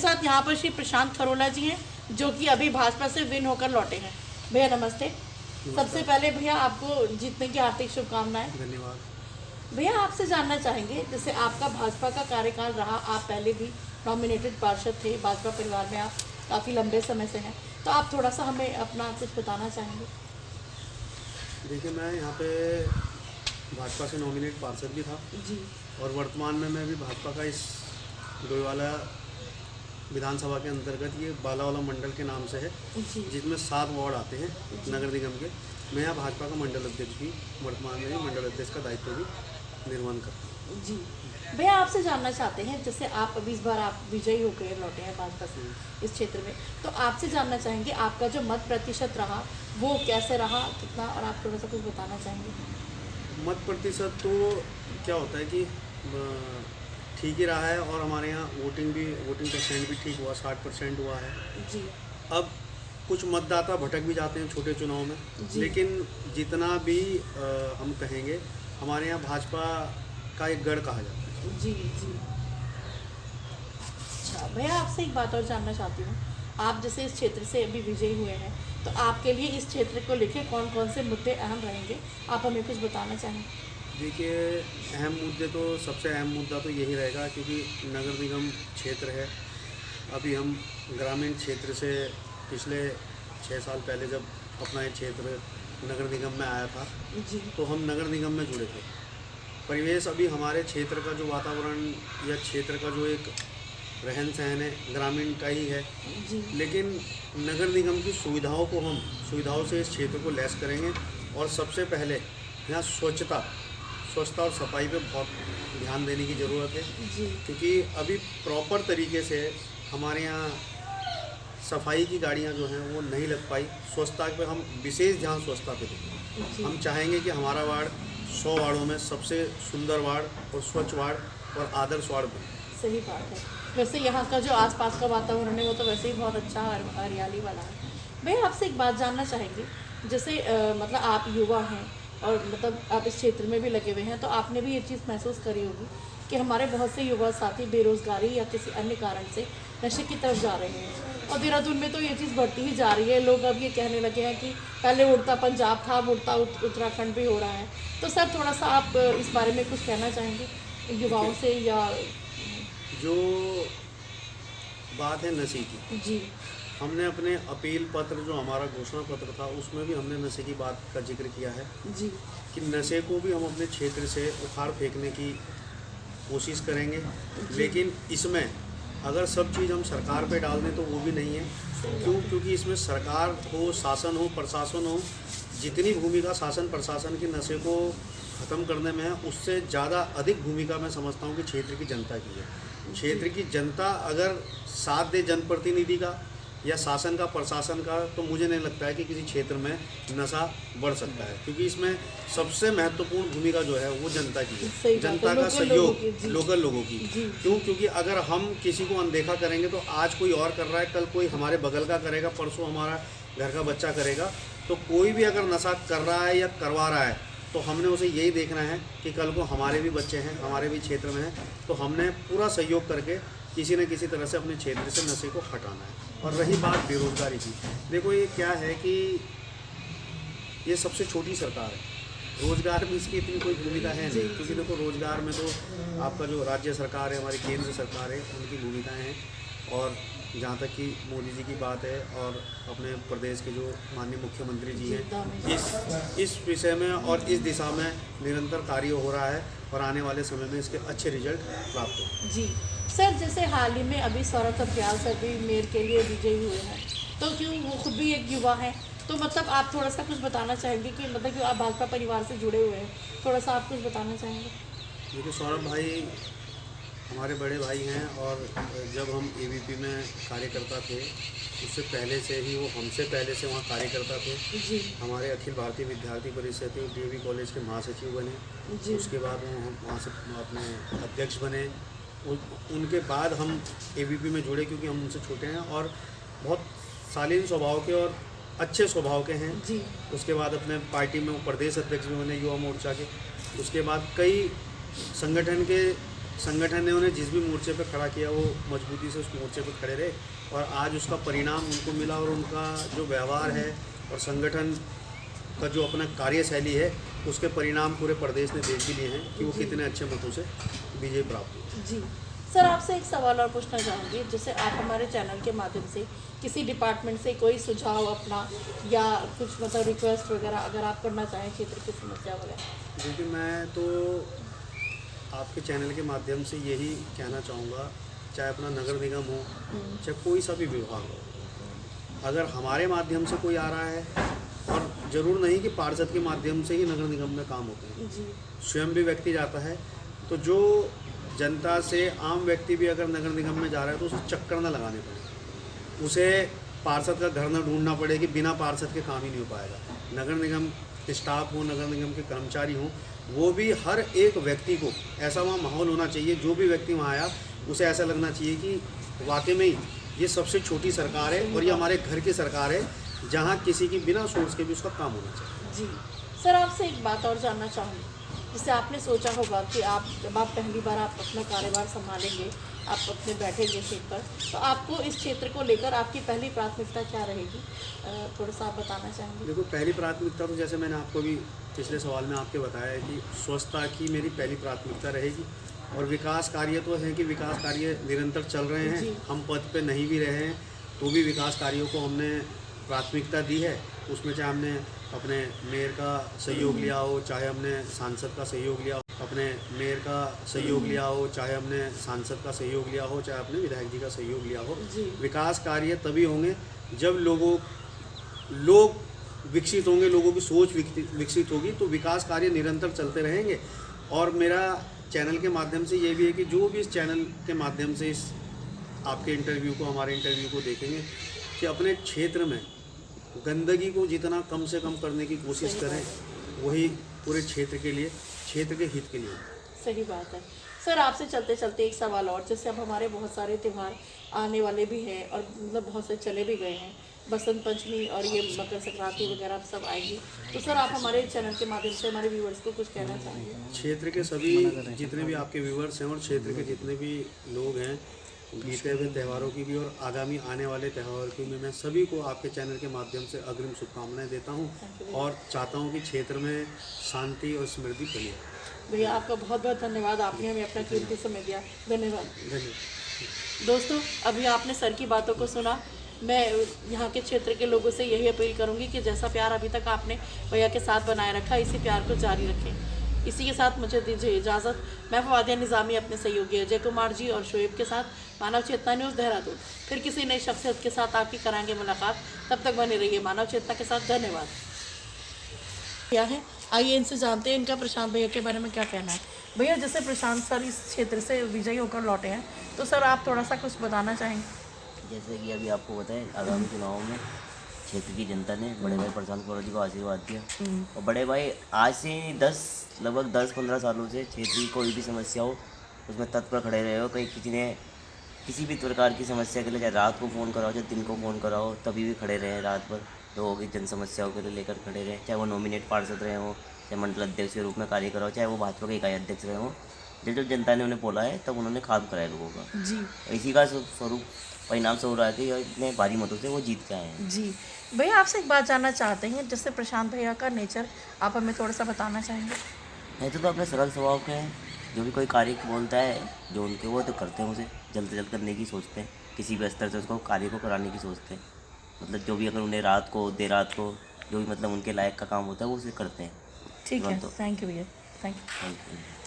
साथ यहाँ पर श्री प्रशांत खरोला जी हैं जो कि अभी भाजपा से विन होकर लौटे हैं। भैया नमस्ते। सबसे पहले भैया आपको जीतने की हार्दिक शुभकामनाएं। धन्यवाद। भैया आपसे जानना चाहेंगे, जैसे आपका भाजपा का कार्यकाल रहा, आप पहले भी नॉमिनेटेड पार्षद थे, भाजपा परिवार में आप काफ़ी लंबे समय से हैं, तो आप थोड़ा सा हमें अपना कुछ बताना चाहेंगे। देखिए, मैं यहाँ पे भाजपा से नॉमिनेट पार्षद भी था जी। और वर्तमान में मैं भी भाजपा का इस डोईवाला विधानसभा के अंतर्गत ये बालावाला मंडल के नाम से है, जी। जिसमें 7 वार्ड आते हैं नगर निगम के। मैं यहाँ भाजपा का मंडल अध्यक्ष भी, वर्तमान में ही मंडल अध्यक्ष का दायित्व भी निर्वहन करता हूँ। जी भैया, आपसे जानना चाहते हैं, जैसे आप अभी इस बार आप विजयी होकर लौटे हैं भाजपा से इस क्षेत्र में, तो आपसे जानना चाहेंगे आपका जो मत प्रतिशत रहा वो कैसे रहा, कितना, और आप थोड़ा सा कुछ बताना चाहेंगे। मत प्रतिशत तो क्या होता है कि ठीक ही रहा है और हमारे यहाँ वोटिंग परसेंट भी ठीक हुआ, 60% हुआ है। जी। अब कुछ मतदाता भटक भी जाते हैं छोटे चुनाव में, लेकिन जितना भी हम कहेंगे, हमारे यहाँ भाजपा का एक गढ़ कहा जाता है। जी जी। अच्छा भैया, आपसे एक बात और जानना चाहती हूँ, आप जैसे इस क्षेत्र से अभी विजयी हुए हैं, तो आपके लिए इस क्षेत्र को लेकर कौन कौन से मुद्दे अहम रहेंगे, आप हमें कुछ बताना चाहेंगे। देखिए, अहम मुद्दे तो सबसे अहम मुद्दा तो यही रहेगा, क्योंकि नगर निगम क्षेत्र है। अभी हम ग्रामीण क्षेत्र से पिछले 6 साल पहले जब अपना ये क्षेत्र नगर निगम में आया था, जी। तो हम नगर निगम में जुड़े थे। परिवेश अभी हमारे क्षेत्र का जो वातावरण या क्षेत्र का जो एक रहन सहन है, ग्रामीण का ही है, जी। लेकिन नगर निगम की सुविधाओं से इस क्षेत्र को लैस करेंगे। और सबसे पहले यहाँ स्वच्छता और सफाई पे बहुत ध्यान देने की ज़रूरत है, जी। क्योंकि अभी प्रॉपर तरीके से हमारे यहाँ सफाई की गाड़ियाँ जो हैं वो नहीं लग पाई। स्वच्छता पे हम विशेष ध्यान स्वच्छता पे देंगे। हम चाहेंगे कि हमारा वार्ड 100 वार्डों में सबसे सुंदर वार्ड और स्वच्छ वार्ड और आदर्श वार्ड बने। सही बात है। वैसे यहाँ का जो आसपास का वातावरण है वो तो वैसे ही बहुत अच्छा हरियाली वाला है। मैं आपसे एक बात जानना चाहेंगी, जैसे मतलब आप युवा हैं और मतलब आप इस क्षेत्र में भी लगे हुए हैं, तो आपने भी ये चीज़ महसूस करी होगी कि हमारे बहुत से युवा साथी बेरोज़गारी या किसी अन्य कारण से नशे की तरफ जा रहे हैं, और देहरादून में तो ये चीज़ बढ़ती ही जा रही है। लोग अब ये कहने लगे हैं कि पहले उड़ता पंजाब था, अब उड़ता उत्तराखंड भी हो रहा है। तो सर थोड़ा सा आप इस बारे में कुछ कहना चाहेंगे युवाओं से, या जो बात है नशे की, जी। हमने अपने अपील पत्र, जो हमारा घोषणा पत्र था, उसमें भी हमने नशे की बात का जिक्र किया है जी। कि नशे को भी हम अपने क्षेत्र से उखाड़ फेंकने की कोशिश करेंगे। लेकिन इसमें अगर सब चीज़ हम सरकार पे डाल दें तो वो भी नहीं है। क्योंकि इसमें सरकार हो, शासन हो, प्रशासन हो, जितनी भूमिका शासन प्रशासन की नशे को ख़त्म करने में है, उससे ज़्यादा अधिक भूमिका मैं समझता हूँ कि क्षेत्र की जनता की है। क्षेत्र की जनता अगर साथ दे जनप्रतिनिधि का या शासन का, प्रशासन का, तो मुझे नहीं लगता है कि किसी क्षेत्र में नशा बढ़ सकता है, क्योंकि इसमें सबसे महत्वपूर्ण भूमिका जो है वो जनता की है। जनता का सहयोग, लोकल लोगों की। क्योंकि अगर हम किसी को अनदेखा करेंगे तो आज कोई और कर रहा है, कल कोई हमारे बगल का करेगा, परसों हमारा घर का बच्चा करेगा। तो कोई भी अगर नशा कर रहा है या करवा रहा है, तो हमने उसे यही देखना है कि कल को हमारे भी बच्चे हैं, हमारे भी क्षेत्र में हैं, तो हमने पूरा सहयोग करके किसी न किसी तरह से अपने क्षेत्र से नशे को हटाना है। और रही बात बेरोज़गारी की, देखो ये क्या है कि ये सबसे छोटी सरकार है, रोज़गार में इसकी इतनी कोई भूमिका है नहीं, क्योंकि देखो रोज़गार में तो आपका जो राज्य सरकार है, हमारी केंद्र सरकार है, उनकी भूमिकाएँ हैं। और जहाँ तक कि मोदी जी की बात है और अपने प्रदेश के जो माननीय मुख्यमंत्री जी हैं, इस विषय में और इस दिशा में निरंतर कार्य हो रहा है और आने वाले समय में इसके अच्छे रिजल्ट प्राप्त हों। जी सर, जैसे हाल ही में अभी सौरभ सत्याल सर भी मेयर के लिए विजयी हुए हैं, तो क्यों वो खुद भी एक युवा हैं, तो मतलब आप थोड़ा सा कुछ बताना चाहेंगे कि मतलब कि आप भाजपा परिवार से जुड़े हुए हैं, थोड़ा सा आप कुछ बताना चाहेंगे। देखिए, सौरभ भाई हमारे बड़े भाई हैं और जब हम एबीपी में कार्यकर्ता थे, उससे पहले से ही वो हमसे पहले से वहाँ कार्यकर्ता थे। जी। हमारे अखिल भारतीय विद्यार्थी परिषद के डीएवी कॉलेज के महासचिव बने। जी। उसके बाद वो हम वहाँ से अपने अध्यक्ष बने। उनके बाद हम एबीपी में जुड़े, क्योंकि हम उनसे छोटे हैं और बहुत शालीन स्वभाव के और अच्छे स्वभाव के हैं। जी। उसके बाद अपने पार्टी में वो प्रदेश अध्यक्ष भी बने युवा मोर्चा के। उसके बाद कई संगठन के संगठन ने उन्हें जिस भी मोर्चे पर खड़ा किया वो मजबूती से उस मोर्चे पर खड़े रहे और आज उसका परिणाम उनको मिला और उनका जो व्यवहार है और संगठन का जो अपना कार्यशैली है उसके परिणाम पूरे प्रदेश ने देख भी लिए हैं कि वो कितने अच्छे मतों से विजय प्राप्त हुई। जी सर, आपसे एक सवाल और पूछना चाहूँगी। जैसे आप हमारे चैनल के माध्यम से किसी डिपार्टमेंट से कोई सुझाव अपना या कुछ मतलब रिक्वेस्ट वगैरह अगर आप करना चाहें क्षेत्र की समस्या वगैरह। क्योंकि मैं तो आपके चैनल के माध्यम से यही कहना चाहूँगा, चाहे अपना नगर निगम हो चाहे कोई सा भी विभाग हो, अगर हमारे माध्यम से कोई आ रहा है, और ज़रूर नहीं कि पार्षद के माध्यम से ही नगर निगम में काम होते हैं, जी स्वयं भी व्यक्ति जाता है, तो जो जनता से आम व्यक्ति भी अगर नगर निगम में जा रहा है तो उसे चक्कर न लगाने पड़े, उसे पार्षद का घर न ढूंढना पड़े कि बिना पार्षद के काम ही नहीं हो पाएगा। नगर निगम स्टाफ हो, नगर निगम के कर्मचारी हों, वो भी हर एक व्यक्ति को ऐसा वहाँ माहौल होना चाहिए, जो भी व्यक्ति वहाँ आया उसे ऐसा लगना चाहिए कि वाकई में ही ये सबसे छोटी सरकार है और ये हमारे घर की सरकार है, जहाँ किसी की बिना सोच के भी उसका काम होना चाहिए। जी सर, आपसे एक बात और जानना चाहूँगी। जैसे आपने सोचा होगा कि आप जब आप पहली बार आप अपना कार्यभार संभालेंगे, आप अपने बैठेंगे सीट पर, तो आपको इस क्षेत्र को लेकर आपकी पहली प्राथमिकता क्या रहेगी, थोड़ा सा आप बताना चाहेंगे? देखो, पहली प्राथमिकता तो जैसे मैंने आपको भी पिछले सवाल में आपके बताया है कि स्वच्छता की मेरी पहली प्राथमिकता रहेगी, और विकास कार्य तो है कि विकास कार्य निरंतर चल रहे हैं, हम पद पे नहीं भी रहे हैं तो भी विकास कार्यों को हमने प्राथमिकता दी है। उसमें चाहे हमने अपने मेयर का सहयोग लिया हो, चाहे हमने सांसद का सहयोग लिया हो, चाहे हमने सांसद का सहयोग लिया हो, चाहे अपने विधायक जी का सहयोग लिया हो। विकास कार्य तभी होंगे जब लोग विकसित होंगे, लोगों की सोच विकसित होगी, तो विकास कार्य निरंतर चलते रहेंगे। और मेरा चैनल के माध्यम से ये भी है कि जो भी इस चैनल के माध्यम से इस आपके इंटरव्यू को, हमारे इंटरव्यू को देखेंगे, कि अपने क्षेत्र में गंदगी को जितना कम से कम करने की कोशिश करें, वही पूरे क्षेत्र के लिए, क्षेत्र के हित के लिए। सही बात है सर। आपसे चलते चलते एक सवाल और, जैसे अब हमारे बहुत सारे त्यौहार आने वाले भी हैं और मतलब बहुत से चले भी गए हैं, बसंत पंचमी और ये मकर संक्रांति वगैरह अब सब आएगी, तो सर आप हमारे चैनल के माध्यम से हमारे व्यूअर्स को कुछ कहना चाहेंगे? क्षेत्र के सभी जितने भी आपके व्यूअर्स हैं और क्षेत्र के जितने भी लोग हैं, बीते हुए त्यौहारों की भी और आगामी आने वाले त्यौहार की भी मैं सभी को आपके चैनल के माध्यम से अग्रिम शुभकामनाएं देता हूं और चाहता हूं कि क्षेत्र में शांति और समृद्धि बनी रहे। भैया आपका बहुत बहुत धन्यवाद, आपने हमें अपना कीमती समय दिया। धन्यवाद। दोस्तों, अभी आपने सर की बातों को सुना। मैं यहाँ के क्षेत्र के लोगों से यही अपील करूँगी कि जैसा प्यार अभी तक आपने भैया के साथ बनाए रखा, इसी प्यार को जारी रखें। इसी के साथ मुझे दीजिए इजाज़त। मैं फवादिया निज़ामी अपने सहयोगी अजय कुमार जी और शोएब के साथ मानव चेतना न्यूज़ देहरादून फिर किसी नई शख्सियत के साथ आपकी कराएंगे मुलाकात। तब तक बने रहिए मानव चेतना के साथ। धन्यवाद। क्या है, आइए इनसे जानते हैं इनका प्रशांत भैया के बारे में क्या कहना है। भैया, जैसे प्रशांत सर इस क्षेत्र से विजयी होकर लौटे हैं, तो सर आप थोड़ा सा कुछ बताना चाहेंगे? जैसे कि अभी आपको बताएं, आगामी चुनाव में क्षेत्र की जनता ने बड़े भाई प्रशांत पवार जी को आशीर्वाद दिया, और बड़े भाई आज से लगभग 10-15 सालों से क्षेत्र की कोई भी समस्या हो उसमें तत्पर खड़े रहे हो। कहीं किसी ने किसी भी प्रकार की समस्या के लिए, चाहे रात को फ़ोन कराओ चाहे दिन को फ़ोन कराओ, तभी भी खड़े रहे, रात भर लोगों की जन समस्याओं के लिए लेकर खड़े रहे, चाहे वो नॉमिनेट पार्षद रहे हों, चाहे मंडल अध्यक्ष के रूप में कार्य कराओ, चाहे वो भाजपा के इकाई अध्यक्ष रहे हों। जब जनता ने उन्हें बोला है तब उन्होंने काम कराया लोगों का। जी, इसी का स्वरूप परिणाम से हो रहा है कि इतने भारी मतों से वो जीत के आए हैं। जी भैया, आपसे एक बात जानना चाहते हैं, जैसे प्रशांत भैया का नेचर आप हमें थोड़ा सा बताना चाहेंगे? नहीं तो अपने सरल स्वभाव के हैं, जो भी कोई कार्य बोलता है जो उनके वो तो करते हैं, उसे जल्द से जल्द करने की सोचते हैं, किसी भी स्तर से उसको कार्य को कराने की सोचते हैं। मतलब जो भी अगर उन्हें रात को देर रात को जो भी मतलब उनके लायक का काम होता है वो उसे करते हैं। ठीक है, थैंक यू भैया, थैंक यू। Thank you.